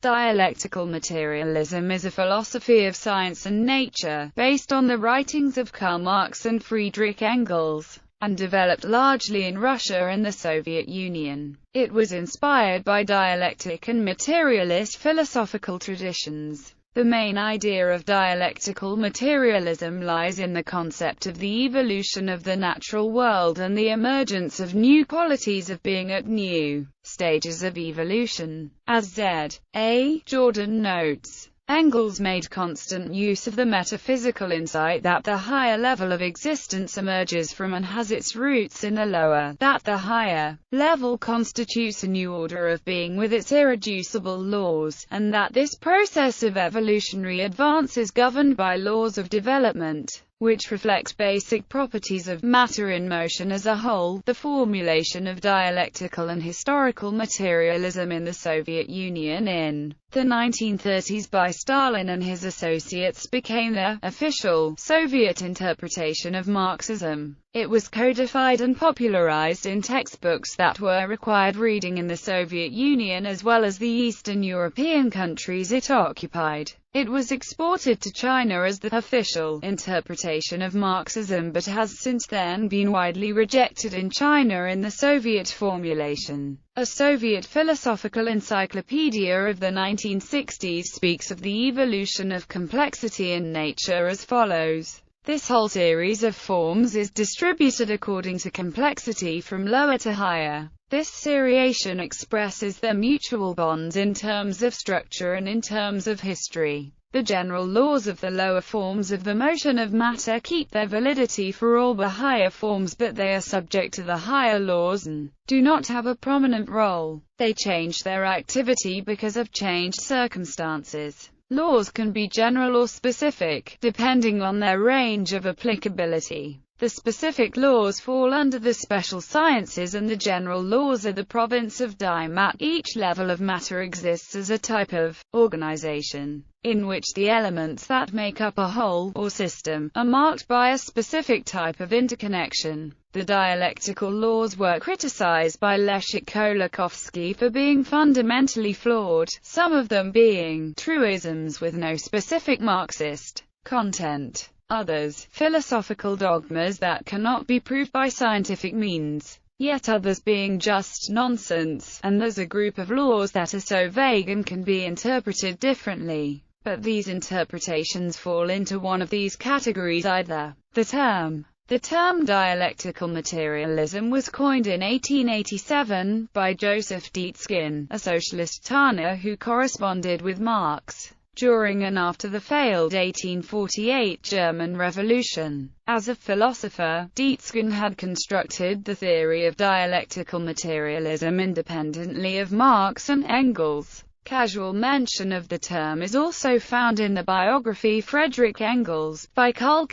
Dialectical materialism is a philosophy of science and nature, based on the writings of Karl Marx and Friedrich Engels, and developed largely in Russia and the Soviet Union. It was inspired by dialectic and materialist philosophical traditions. The main idea of dialectical materialism lies in the concept of the evolution of the natural world and the emergence of new qualities of being at new stages of evolution. As Z.A. Jordan notes, Engels made constant use of the metaphysical insight that the higher level of existence emerges from and has its roots in the lower, that the higher level constitutes a new order of being with its irreducible laws, and that this process of evolutionary advance is governed by laws of development, which reflect basic properties of matter in motion as a whole. The formulation of dialectical and historical materialism in the Soviet Union in the 1930s by Stalin and his associates became the official Soviet interpretation of Marxism. It was codified and popularized in textbooks that were required reading in the Soviet Union as well as the Eastern European countries it occupied. It was exported to China as the official interpretation of Marxism, but has since then been widely rejected in China in the Soviet formulation. A Soviet philosophical encyclopedia of the 1960s speaks of the evolution of complexity in nature as follows. This whole series of forms is distributed according to complexity from lower to higher. This seriation expresses their mutual bonds in terms of structure and in terms of history. The general laws of the lower forms of the motion of matter keep their validity for all the higher forms, but they are subject to the higher laws and do not have a prominent role. They change their activity because of changed circumstances. Laws can be general or specific, depending on their range of applicability. The specific laws fall under the special sciences and the general laws are the province of diamat. Each level of matter exists as a type of organization, in which the elements that make up a whole, or system, are marked by a specific type of interconnection. The dialectical laws were criticized by Leszek Kolakowski for being fundamentally flawed, some of them being truisms with no specific Marxist content, others philosophical dogmas that cannot be proved by scientific means, yet others being just nonsense, and there's a group of laws that are so vague and can be interpreted differently. But these interpretations fall into one of these categories either. The term dialectical materialism was coined in 1887 by Joseph Dietzgen, a socialist Tanner who corresponded with Marx during and after the failed 1848 German Revolution. As a philosopher, Dietzgen had constructed the theory of dialectical materialism independently of Marx and Engels. Casual mention of the term is also found in the biography Friedrich Engels, by Karl,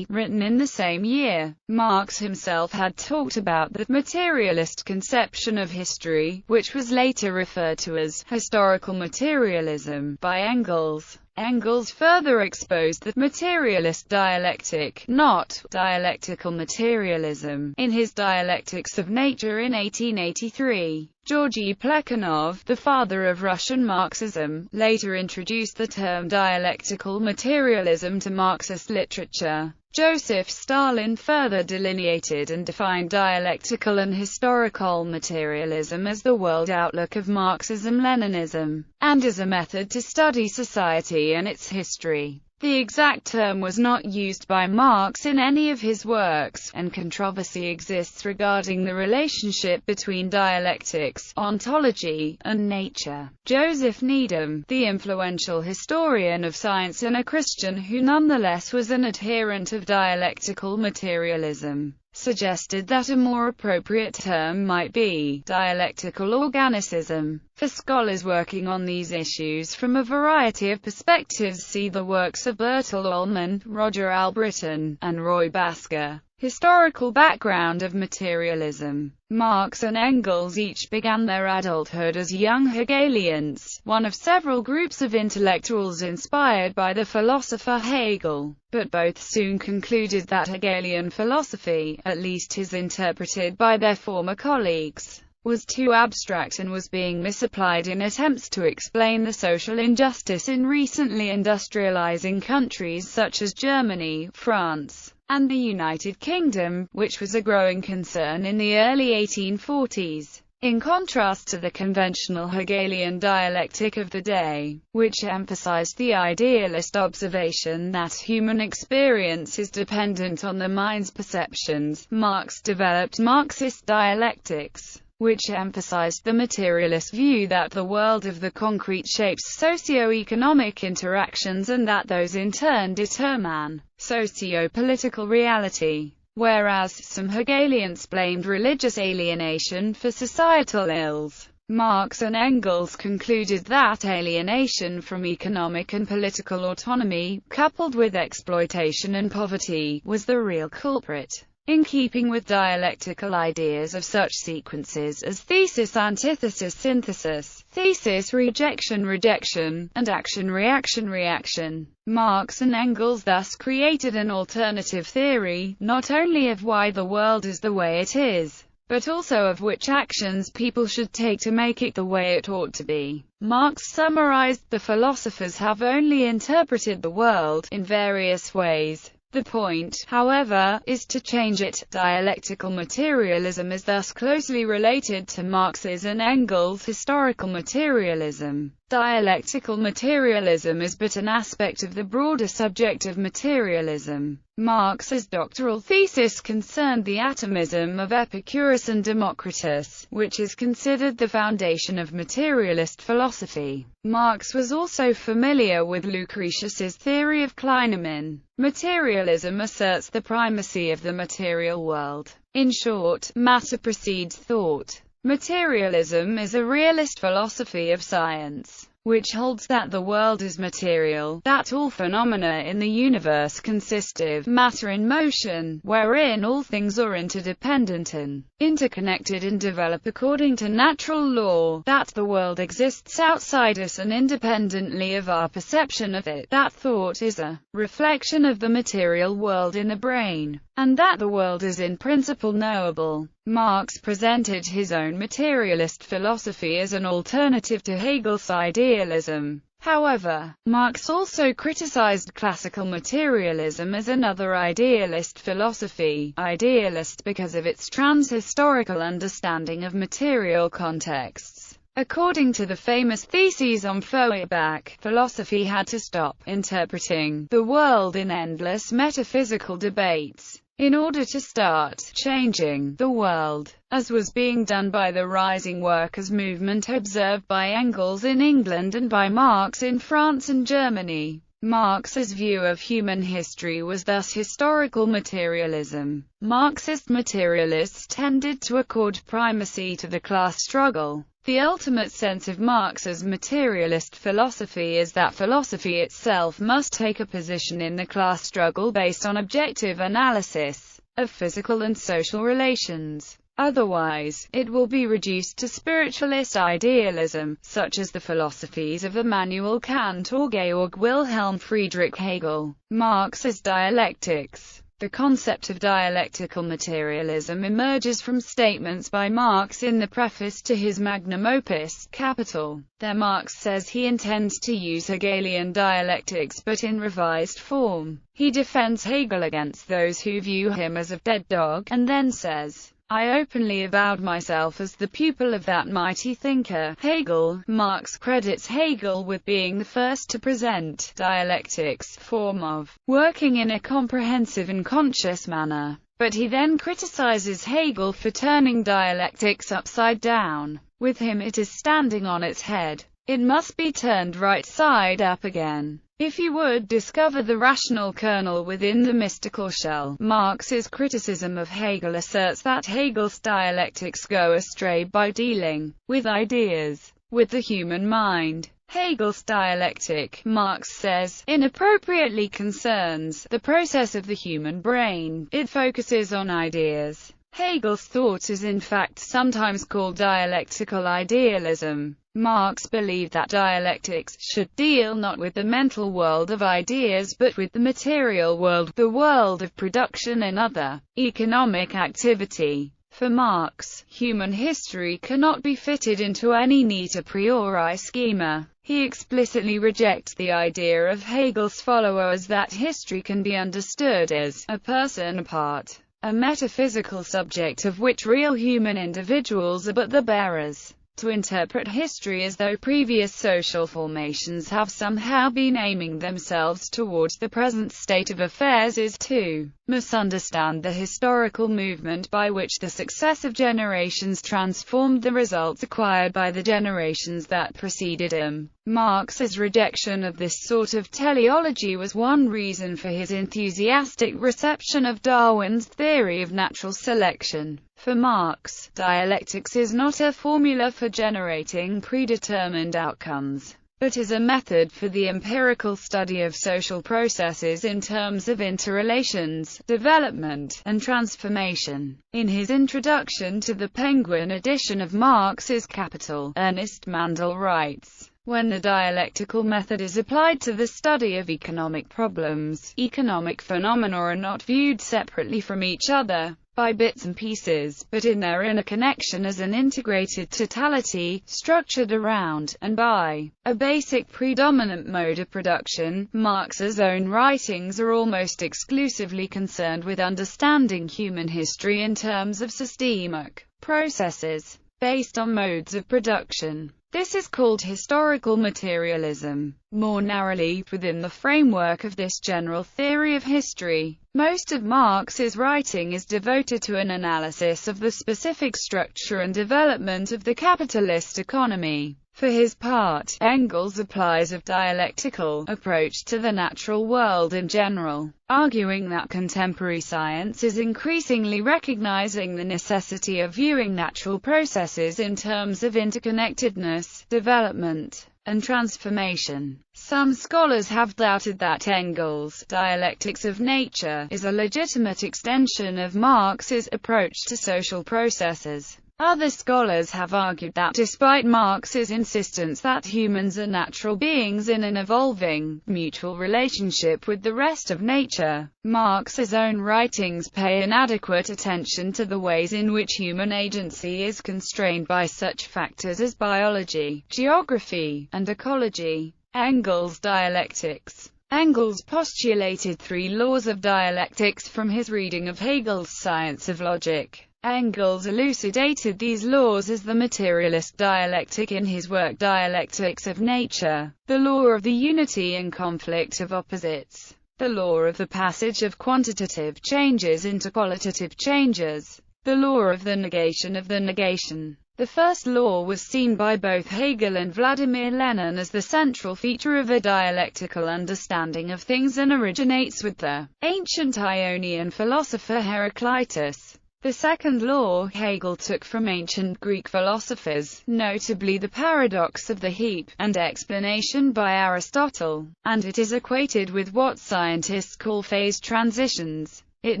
written in the same year. Marx himself had talked about the materialist conception of history, which was later referred to as historical materialism by Engels. Engels further exposed the materialist dialectic, not dialectical materialism, in his Dialectics of Nature in 1883. Georgy Plekhanov, the father of Russian Marxism, later introduced the term dialectical materialism to Marxist literature. Joseph Stalin further delineated and defined dialectical and historical materialism as the world outlook of Marxism-Leninism, and as a method to study society and its history. The exact term was not used by Marx in any of his works, and controversy exists regarding the relationship between dialectics, ontology, and nature. Joseph Needham, the influential historian of science and a Christian who nonetheless was an adherent of dialectical materialism, suggested that a more appropriate term might be dialectical organicism. For scholars working on these issues from a variety of perspectives, see the works of Bertil Ullmann, Roger Albritton, and Roy Basker. Historical background of materialism. Marx and Engels each began their adulthood as young Hegelians, one of several groups of intellectuals inspired by the philosopher Hegel, but both soon concluded that Hegelian philosophy, at least as interpreted by their former colleagues, was too abstract and was being misapplied in attempts to explain the social injustice in recently industrializing countries such as Germany, France, and the United Kingdom, which was a growing concern in the early 1840s. In contrast to the conventional Hegelian dialectic of the day, which emphasized the idealist observation that human experience is dependent on the mind's perceptions, Marx developed Marxist dialectics, which emphasized the materialist view that the world of the concrete shapes socio-economic interactions and that those in turn determine socio-political reality. Whereas some Hegelians blamed religious alienation for societal ills, Marx and Engels concluded that alienation from economic and political autonomy, coupled with exploitation and poverty, was the real culprit. In keeping with dialectical ideas of such sequences as thesis, antithesis, synthesis, thesis, rejection, rejection, and action, reaction, reaction, Marx and Engels thus created an alternative theory, not only of why the world is the way it is, but also of which actions people should take to make it the way it ought to be. Marx summarized, the philosophers have only interpreted the world in various ways. The point, however, is to change it. Dialectical materialism is thus closely related to Marx's and Engels' historical materialism. Dialectical materialism is but an aspect of the broader subject of materialism. Marx's doctoral thesis concerned the atomism of Epicurus and Democritus, which is considered the foundation of materialist philosophy. Marx was also familiar with Lucretius's theory of Kleinemann. Materialism asserts the primacy of the material world. In short, matter precedes thought. Materialism is a realist philosophy of science, which holds that the world is material, that all phenomena in the universe consist of matter in motion, wherein all things are interdependent and interconnected and develop according to natural law, that the world exists outside us and independently of our perception of it, that thought is a reflection of the material world in the brain, and that the world is in principle knowable. Marx presented his own materialist philosophy as an alternative to Hegel's idealism. However, Marx also criticized classical materialism as another idealist philosophy, idealist because of its trans-historical understanding of material contexts. According to the famous theses on Feuerbach, philosophy had to stop interpreting the world in endless metaphysical debates in order to start changing the world, as was being done by the rising workers' movement observed by Engels in England and by Marx in France and Germany. Marx's view of human history was thus historical materialism. Marxist materialists tended to accord primacy to the class struggle. The ultimate sense of Marx's materialist philosophy is that philosophy itself must take a position in the class struggle based on objective analysis of physical and social relations. Otherwise, it will be reduced to spiritualist idealism, such as the philosophies of Immanuel Kant or Georg Wilhelm Friedrich Hegel. Marx's Dialectics. The concept of dialectical materialism emerges from statements by Marx in the preface to his magnum opus, Capital. There Marx says he intends to use Hegelian dialectics but in revised form. He defends Hegel against those who view him as a dead dog, and then says, I openly avowed myself as the pupil of that mighty thinker, Hegel. Marx credits Hegel with being the first to present dialectics, form of working in a comprehensive and conscious manner. But he then criticizes Hegel for turning dialectics upside down. With him it is standing on its head. It must be turned right side up again. If you would discover the rational kernel within the mystical shell. Marx's criticism of Hegel asserts that Hegel's dialectics go astray by dealing with ideas, with the human mind. Hegel's dialectic, Marx says, inappropriately concerns the process of the human brain. It focuses on ideas. Hegel's thought is in fact sometimes called dialectical idealism. Marx believed that dialectics should deal not with the mental world of ideas but with the material world, the world of production and other economic activity. For Marx, human history cannot be fitted into any neat a priori schema. He explicitly rejects the idea of Hegel's followers that history can be understood as a person apart, a metaphysical subject of which real human individuals are but the bearers. To interpret history as though previous social formations have somehow been aiming themselves towards the present state of affairs is to misunderstand the historical movement by which the successive generations transformed the results acquired by the generations that preceded them. Marx's rejection of this sort of teleology was one reason for his enthusiastic reception of Darwin's theory of natural selection. For Marx, dialectics is not a formula for generating predetermined outcomes, but is a method for the empirical study of social processes in terms of interrelations, development, and transformation. In his introduction to the Penguin edition of Marx's Capital, Ernest Mandel writes, "When the dialectical method is applied to the study of economic problems, economic phenomena are not viewed separately from each other, by bits and pieces, but in their inner connection as an integrated totality, structured around, and by, a basic predominant mode of production." Marx's own writings are almost exclusively concerned with understanding human history in terms of systemic processes, based on modes of production. This is called historical materialism. More narrowly, within the framework of this general theory of history, most of Marx's writing is devoted to an analysis of the specific structure and development of the capitalist economy. For his part, Engels applies a dialectical approach to the natural world in general, arguing that contemporary science is increasingly recognizing the necessity of viewing natural processes in terms of interconnectedness, development, and transformation. Some scholars have doubted that Engels' Dialectics of Nature is a legitimate extension of Marx's approach to social processes. Other scholars have argued that despite Marx's insistence that humans are natural beings in an evolving, mutual relationship with the rest of nature, Marx's own writings pay inadequate attention to the ways in which human agency is constrained by such factors as biology, geography, and ecology. Engels' Dialectics. Engels postulated 3 laws of dialectics from his reading of Hegel's Science of Logic. Engels elucidated these laws as the materialist dialectic in his work Dialectics of Nature, the law of the unity and conflict of opposites, the law of the passage of quantitative changes into qualitative changes, the law of the negation of the negation. The first law was seen by both Hegel and Vladimir Lenin as the central feature of a dialectical understanding of things and originates with the ancient Ionian philosopher Heraclitus. The second law Hegel took from ancient Greek philosophers, notably the paradox of the heap, and explanation by Aristotle, and it is equated with what scientists call phase transitions. It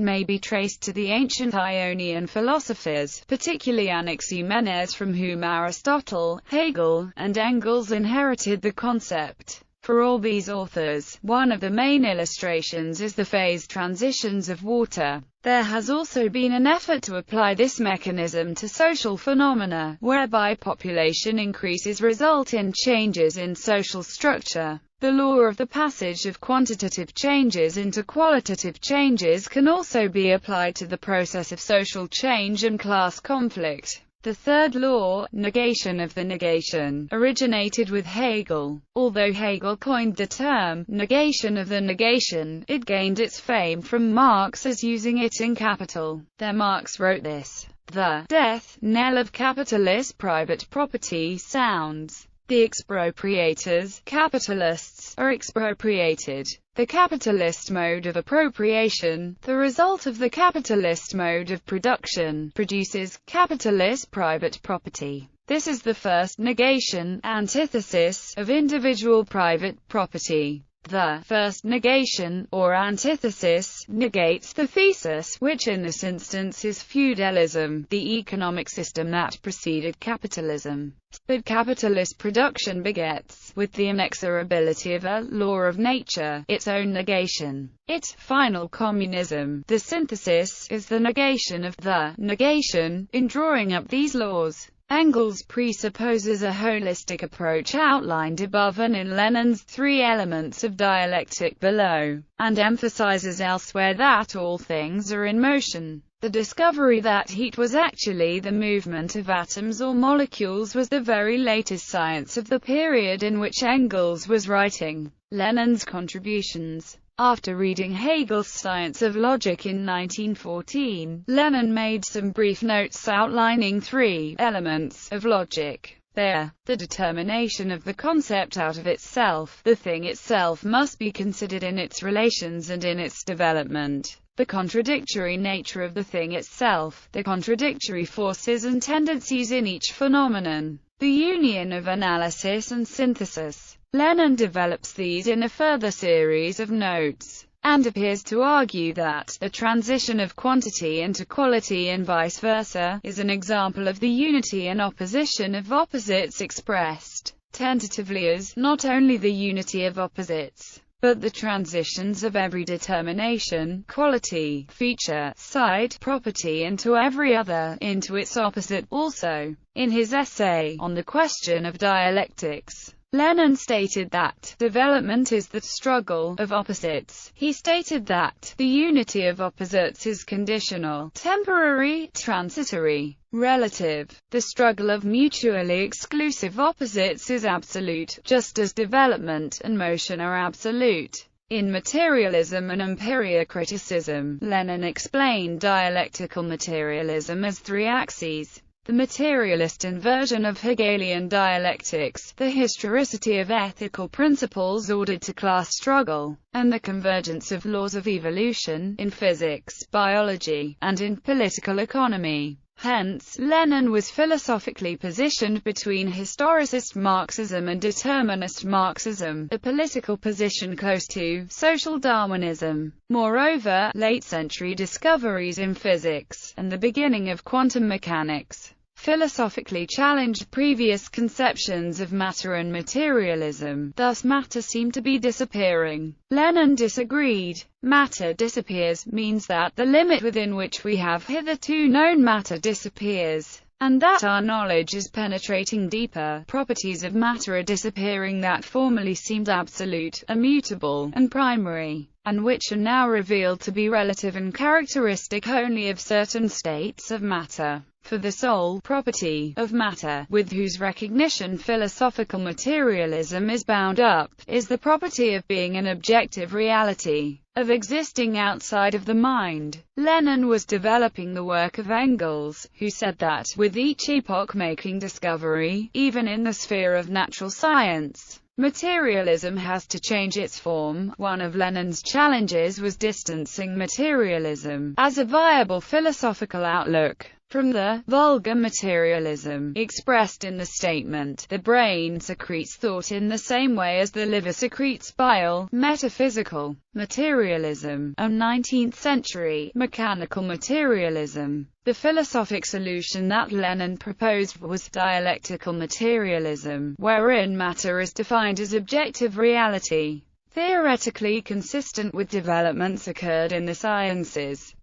may be traced to the ancient Ionian philosophers, particularly Anaximenes, from whom Aristotle, Hegel, and Engels inherited the concept. For all these authors, one of the main illustrations is the phase transitions of water. There has also been an effort to apply this mechanism to social phenomena, whereby population increases result in changes in social structure. The law of the passage of quantitative changes into qualitative changes can also be applied to the process of social change and class conflict. The third law, negation of the negation, originated with Hegel. Although Hegel coined the term negation of the negation, it gained its fame from Marx as using it in Capital. There Marx wrote this: "The death knell of capitalist private property sounds. The expropriators, capitalists, are expropriated. The capitalist mode of appropriation, the result of the capitalist mode of production, produces capitalist private property. This is the first negation, antithesis, of individual private property. The first negation, or antithesis, negates the thesis, which in this instance is feudalism, the economic system that preceded capitalism. But capitalist production begets, with the inexorability of a law of nature, its own negation. Its final communism, the synthesis, is the negation of the negation. In drawing up these laws, Engels presupposes a holistic approach outlined above and in Lenin's three elements of dialectic below, and emphasizes elsewhere that all things are in motion. The discovery that heat was actually the movement of atoms or molecules was the very latest science of the period in which Engels was writing. Lenin's contributions. After reading Hegel's Science of Logic in 1914, Lenin made some brief notes outlining three elements of logic. There, the determination of the concept out of itself, the thing itself must be considered in its relations and in its development, the contradictory nature of the thing itself, the contradictory forces and tendencies in each phenomenon, the union of analysis and synthesis. Lenin develops these in a further series of notes, and appears to argue that the transition of quantity into quality and vice versa is an example of the unity and opposition of opposites expressed tentatively as not only the unity of opposites, but the transitions of every determination, quality, feature, side, property into every other, into its opposite also. In his essay on the question of dialectics, Lenin stated that development is the struggle of opposites. He stated that the unity of opposites is conditional, temporary, transitory, relative. The struggle of mutually exclusive opposites is absolute, just as development and motion are absolute. In Materialism and Empiriocriticism, Lenin explained dialectical materialism as three axes: the materialist inversion of Hegelian dialectics, the historicity of ethical principles ordered to class struggle, and the convergence of laws of evolution, in physics, biology, and in political economy. Hence, Lenin was philosophically positioned between historicist Marxism and determinist Marxism, a political position close to social Darwinism. Moreover, late-century discoveries in physics, and the beginning of quantum mechanics, philosophically challenged previous conceptions of matter and materialism. Thus matter seemed to be disappearing. Lenin disagreed. Matter disappears means that the limit within which we have hitherto known matter disappears, and that our knowledge is penetrating deeper. Properties of matter are disappearing that formerly seemed absolute, immutable, and primary, and which are now revealed to be relative and characteristic only of certain states of matter. For the sole property of matter, with whose recognition philosophical materialism is bound up, is the property of being an objective reality, of existing outside of the mind. Lenin was developing the work of Engels, who said that, with each epoch-making discovery, even in the sphere of natural science, materialism has to change its form. One of Lenin's challenges was distancing materialism, as a viable philosophical outlook, from the vulgar materialism expressed in the statement, "The brain secretes thought in the same way as the liver secretes bile." Metaphysical materialism, a 19th-century mechanical materialism. The philosophic solution that Lenin proposed was dialectical materialism, wherein matter is defined as objective reality, theoretically consistent with developments occurred in the sciences.